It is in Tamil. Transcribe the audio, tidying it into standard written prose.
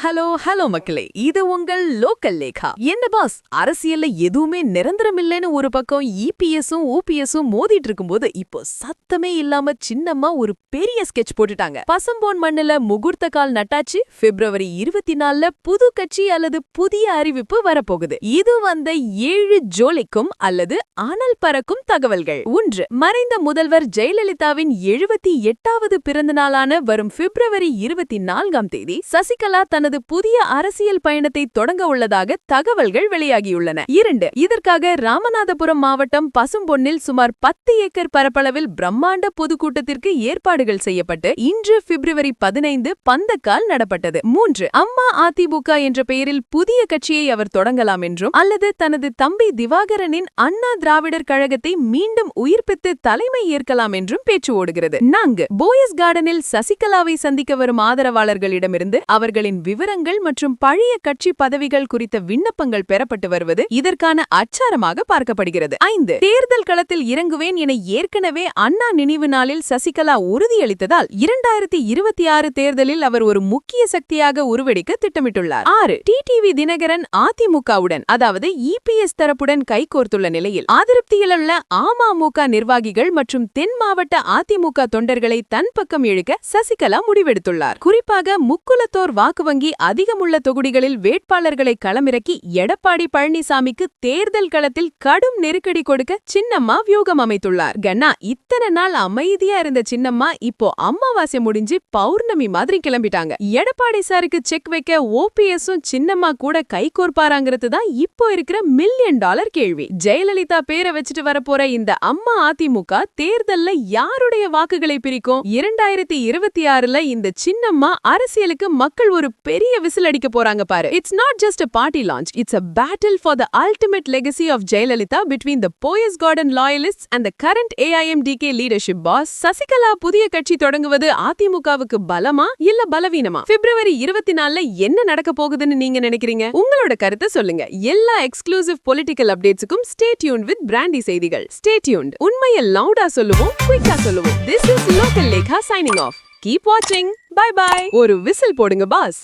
ஹலோ மக்களே, இது உங்கள் லோக்கல் லேகா. என்ன பாஸ், அரசியல்ல எதுவுமே நிரந்தரம் இல்லைன்னு ஒரு பக்கம் இபிஎஸும் ஓபிஎஸும் மோதிட்டு இருக்கும்போது இப்போ சத்தமே இல்லாம சின்னம்மா ஒரு பெரிய ஸ்கெட்ச் போட்டுட்டாங்க. பசும்பொன் மண்ணுல முகூர்த்த கால் நட்டாச்சு. பிப்ரவரி 24 புது கட்சி அல்லது புதிய அறிவிப்பு வரப்போகுது. இது வந்த 7 ஜோலிக்கும் அல்லது அனல் பறக்கும் தகவல்கள். 1. மறைந்த முதல்வர் ஜெயலலிதாவின் 78வது பிறந்த நாளான வரும் பிப்ரவரி 24ஆம் தேதி சசிகலா தனது புதிய அரசியல் பயணத்தை தொடங்க உள்ளதாக தகவல்கள் வெளியாகியுள்ளன. 2. இதற்காக ராமநாதபுரம் மாவட்டம் பசும்பொன்னில் சுமார் 10 ஏக்கர் பரப்பளவில் பிரம்மாண்ட பொதுக்கூட்டத்திற்கு ஏற்பாடுகள் செய்யப்பட்டு இன்று பிப்ரவரி 15 பந்தக்கால் நடப்பட்டது. 3. அம்மா அதிமுக என்ற பெயரில் புதிய கட்சியை அவர் தொடங்கலாம் என்றும் அல்லது தனது தம்பி திவாகரனின் அண்ணா திராவிடர் கழகத்தை மீண்டும் உயிர்ப்பித்து தலைமை ஏற்கலாம் என்றும் பேச்சு ஓடுகிறது. 4. போயஸ் கார்டனில் சசிகலாவை சந்திக்க வரும் ஆதரவாளர்களிடமிருந்து அவர்களின் விவரங்கள் மற்றும் பழைய கட்சி பதவிகள் குறித்த விண்ணப்பங்கள் பெறப்பட்டு வருவது இதற்கான அச்சாரமாக பார்க்கப்படுகிறது. 5. தேர்தல் களத்தில் இறங்குவேன் என ஏற்கனவே அண்ணா நினைவு நாளில் சசிகலா உறுதியளித்ததால் 2026 தேர்தலில் அவர் ஒரு முக்கிய சக்தியாக உருவெடுக்க திட்டமிட்டுள்ளார். 6. டிடிவி தினகரன் அதிமுகவுடன் அதாவது இபிஎஸ் தரப்புடன் கைகோர்த்துள்ள நிலையில் அதிருப்தியில் உள்ள அமமுக நிர்வாகிகள் மற்றும் தென் மாவட்ட அதிமுக தொண்டர்களை தன் பக்கம் இழுக்க சசிகலா முடிவெடுத்துள்ளார். குறிப்பாக முக்குலத்தோர் வாக்கு வங்கி அதிகமுள்ள தொகுதிகளில் வேட்பாளர்களை களமிறக்கி எடப்பாடி பழனிசாமிக்கு தேர்தல் களத்தில் கடும் நெருக்கடி கொடுக்க சின்னம்மா வியூகம் அமைத்துள்ளார். கண்ணா, இத்தனை நாள் அமைதியா இருந்த சின்னம்மா இப்போ அமாவாசை முடிஞ்சு பௌர்ணமி மாதிரி கிளம்பிட்டாங்க. எடப்பாடி சாருக்கு செக் வைக்க ஓபிஎஸும் சின்னம்மா கூட கை கோர்ப்பாராங்கிறது தான் இப்போ இருக்கிற $1 மில்லியன் கேள்வி. ஜெயலலிதா பேரை வச்சுட்டு வரப்போற இந்த அம்மா அதிமுக தேர்தல்ல யாருடைய வாக்குகளை பிரிக்கும்? 2026ல இந்த சின்னம்மா அரசியலுக்கு மக்கள் ஒரு பெரிய விசில் அடிக்க போறாங்க பாரு. It's not just a party launch, it's a battle for the ultimate legacy of Jayalalitha between the Boyes Garden loyalists and the current AIMDK leadership boss. Sasikala புதிய கட்சி தொடங்குவது அதிமுகவுக்கு பலமா இல்ல பலவீனமா? பிப்ரவரி 24ல என்ன நடக்க போகுதுன்னு நீங்க நினைக்கிறீங்க? உங்களோட கருத்தை சொல்லுங்க. எல்லா எக்ஸ்க்ளூசிவ் பொலிட்டிக்கல் அப்டேட்ஸ்க்கும் stay tuned with பிராண்டி செய்திகள். Stay tuned. உண்மையை லவுடா சொல்லுவோம், குயிக்கா சொல்லுவோம். This is Local Lekha signing off. Keep watching. Bye bye. ஒரு விசில் போடுங்க பாஸ்.